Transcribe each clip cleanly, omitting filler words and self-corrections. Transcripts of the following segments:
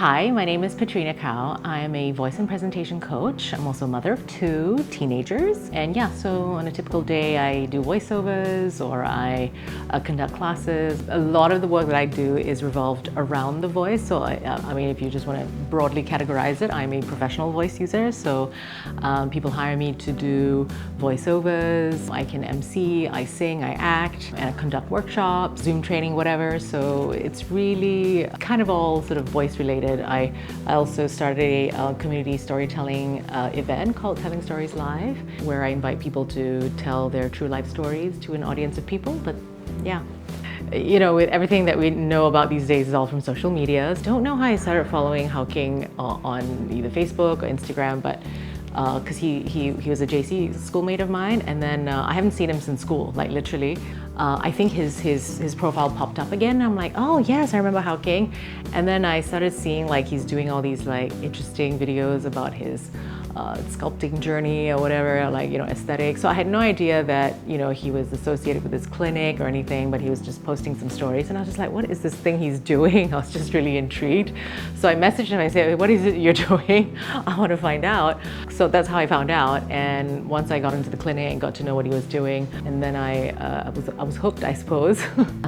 Hi, my name is Petrina Kow. I am a voice and presentation coach. I'm also a mother of 2 teenagers. And yeah, so on a typical day, I do voiceovers or I conduct classes. A lot of the work that I do is revolved around the voice. So I mean, if you just want to broadly categorize it, I'm a professional voice user. So people hire me to do voiceovers. I can MC, I sing, I act, and I conduct workshops, Zoom training, whatever. So it's really kind of all sort of voice related. I also started a community storytelling event called Telling Stories Live, where I invite people to tell their true life stories to an audience of people. But yeah, you know, with everything that we know about these days is all from social media. Don't know how I started following Howking on either Facebook or Instagram, but because he was a JC schoolmate of mine, and then I haven't seen him since school, like literally. I think his profile popped up again, and I'm like, oh yes, I remember Howking. And then I started seeing like he's doing all these like interesting videos about his sculpting journey or whatever, like, you know, aesthetic. So I had no idea that, you know, he was associated with this clinic or anything, but he was just posting some stories, and I was just like, what is this thing he's doing? I was just really intrigued. So I messaged him, I said, what is it you're doing? I want to find out. So that's how I found out. And once I got into the clinic and got to know what he was doing, and then I was hooked, I suppose.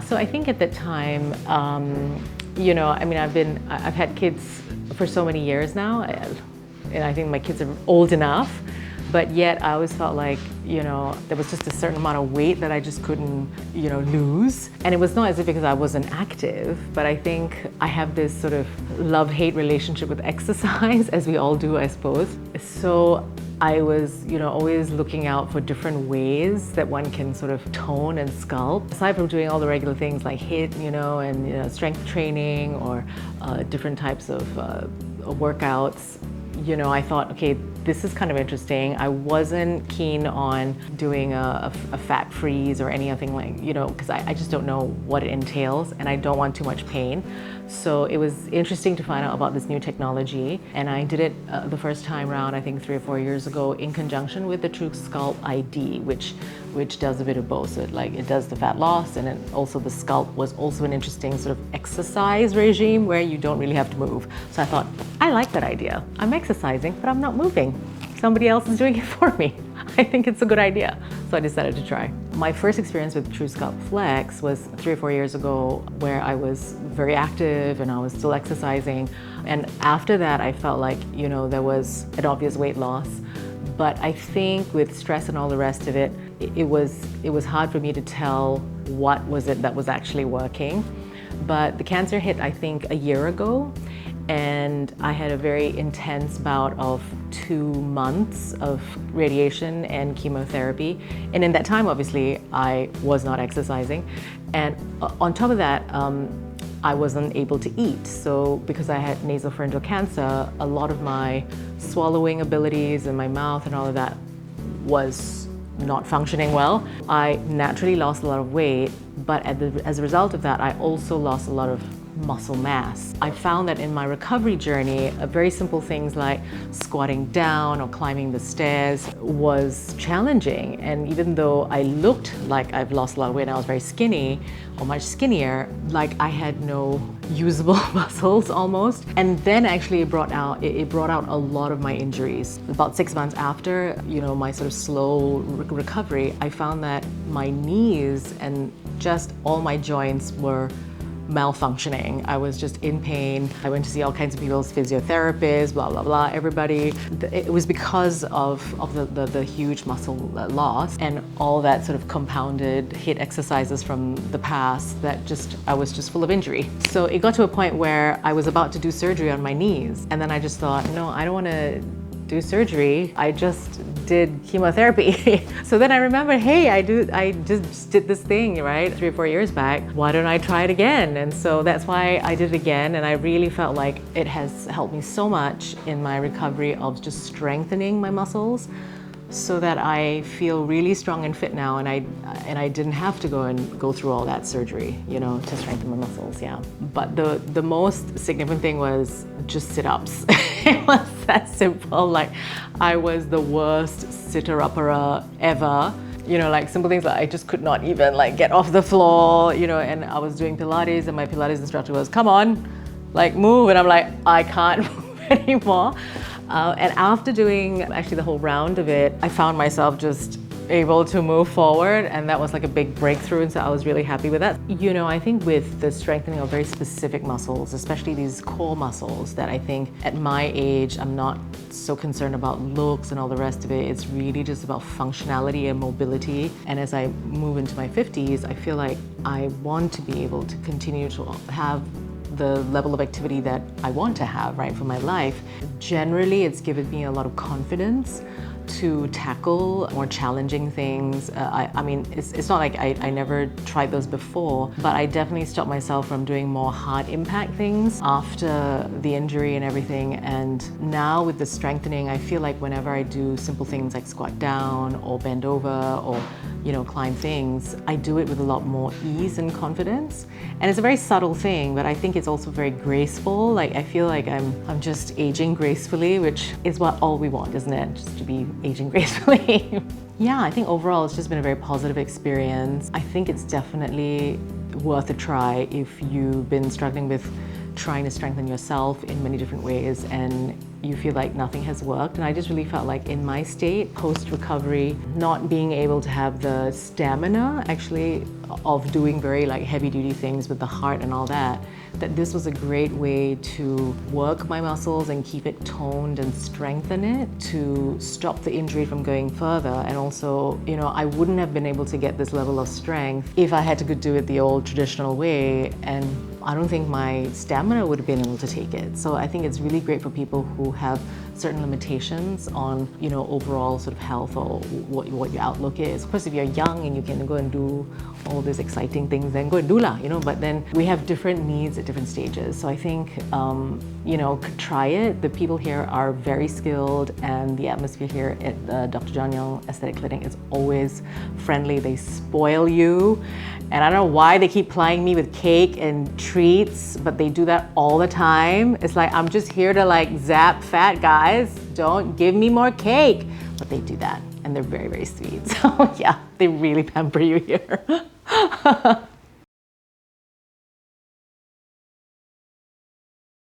So I think at the time, you know, I mean, I've had kids for so many years now. And I think my kids are old enough, but yet I always felt like, you know, there was just a certain amount of weight that I just couldn't, you know, lose. And it was not as if because I wasn't active, but I think I have this sort of love-hate relationship with exercise, as we all do, I suppose. So I was, you know, always looking out for different ways that one can sort of tone and sculpt. Aside from doing all the regular things like HIIT, you know, and, you know, strength training or different types of workouts, you know, I thought, okay, this is kind of interesting. I wasn't keen on doing a fat freeze or anything like, you know, because I just don't know what it entails and I don't want too much pain. So it was interesting to find out about this new technology, and I did it the first time around, I think 3 or 4 years ago, in conjunction with the TruSculpt ID, which does a bit of both. So it does the fat loss, and then also the sculpt was also an interesting sort of exercise regime where you don't really have to move. So I thought, I like that idea. I'm exercising, but I'm not moving. Somebody else is doing it for me. I think it's a good idea. So I decided to try. My first experience with TruSculpt Flex was 3 or 4 years ago, where I was very active and I was still exercising. And after that, I felt like, you know, there was an obvious weight loss. But I think with stress and all the rest of it, it was hard for me to tell what was it that was actually working. But the cancer hit, I think, a year ago. And I had a very intense bout of 2 months of radiation and chemotherapy. And in that time, obviously, I was not exercising. And on top of that, I wasn't able to eat. So because I had nasopharyngeal cancer, a lot of my swallowing abilities in my mouth and all of that was not functioning well. I naturally lost a lot of weight, but as a result of that, I also lost a lot of muscle mass. I found that in my recovery journey, very simple things like squatting down or climbing the stairs was challenging. And even though I looked like I've lost a lot of weight and I was very skinny or much skinnier, like I had no usable muscles almost. And then actually it brought out a lot of my injuries. About 6 months after, you know, my sort of slow recovery, I found that my knees and just all my joints were malfunctioning. I was just in pain. I went to see all kinds of people's physiotherapists, blah, blah, blah, everybody. It was because of the huge muscle loss and all that sort of compounded HIIT exercises from the past that I was just full of injury. So it got to a point where I was about to do surgery on my knees. And then I just thought, no, I don't want to do surgery. I just did chemotherapy. So then I remember, hey, I just did this thing, right, 3 or 4 years back. Why don't I try it again? And so that's why I did it again. And I really felt like it has helped me so much in my recovery of just strengthening my muscles so that I feel really strong and fit now, and I didn't have to go through all that surgery, you know, to strengthen my muscles, yeah. But the most significant thing was just sit-ups. It was that simple. Like, I was the worst sitter-upper ever. You know, like simple things like I just could not even like get off the floor, you know, and I was doing Pilates and my Pilates instructor was, come on, like move, and I'm like, I can't move anymore. And after doing actually the whole round of it, I found myself just able to move forward, and that was like a big breakthrough, and so I was really happy with that. You know, I think with the strengthening of very specific muscles, especially these core muscles, that I think at my age I'm not so concerned about looks and all the rest of it. It's really just about functionality and mobility. And as I move into my 50s, I feel like I want to be able to continue to have the level of activity that I want to have, right, for my life. Generally, it's given me a lot of confidence to tackle more challenging things. I mean, it's not like I never tried those before, but I definitely stopped myself from doing more hard impact things after the injury and everything. And now with the strengthening, I feel like whenever I do simple things like squat down or bend over or, you know, climb things, I do it with a lot more ease and confidence. And it's a very subtle thing, but I think it's also very graceful. Like, I feel like I'm just aging gracefully, which is what all we want, isn't it? Just to be aging gracefully. Yeah, I think overall it's just been a very positive experience. I think it's definitely worth a try if you've been struggling with trying to strengthen yourself in many different ways and you feel like nothing has worked. And I just really felt like in my state, post-recovery, not being able to have the stamina actually of doing very like heavy duty things with the heart and all that this was a great way to work my muscles and keep it toned and strengthen it to stop the injury from going further. And also, you know, I wouldn't have been able to get this level of strength if I had to do it the old traditional way, and I don't think my stamina would have been able to take it. So I think it's really great for people who have certain limitations on, you know, overall sort of health or what your outlook is. Of course, if you're young and you can go and do all these exciting things, then go and do lah, you know, but then we have different needs at different stages. So I think, you know, try it. The people here are very skilled, and the atmosphere here at Dr. John Young Aesthetic Clinic is always friendly. They spoil you. And I don't know why they keep plying me with cake and treats, but they do that all the time. It's like, I'm just here to like zap fat guys. Don't give me more cake. But they do that, and they're very, very sweet. So yeah, they really pamper you here.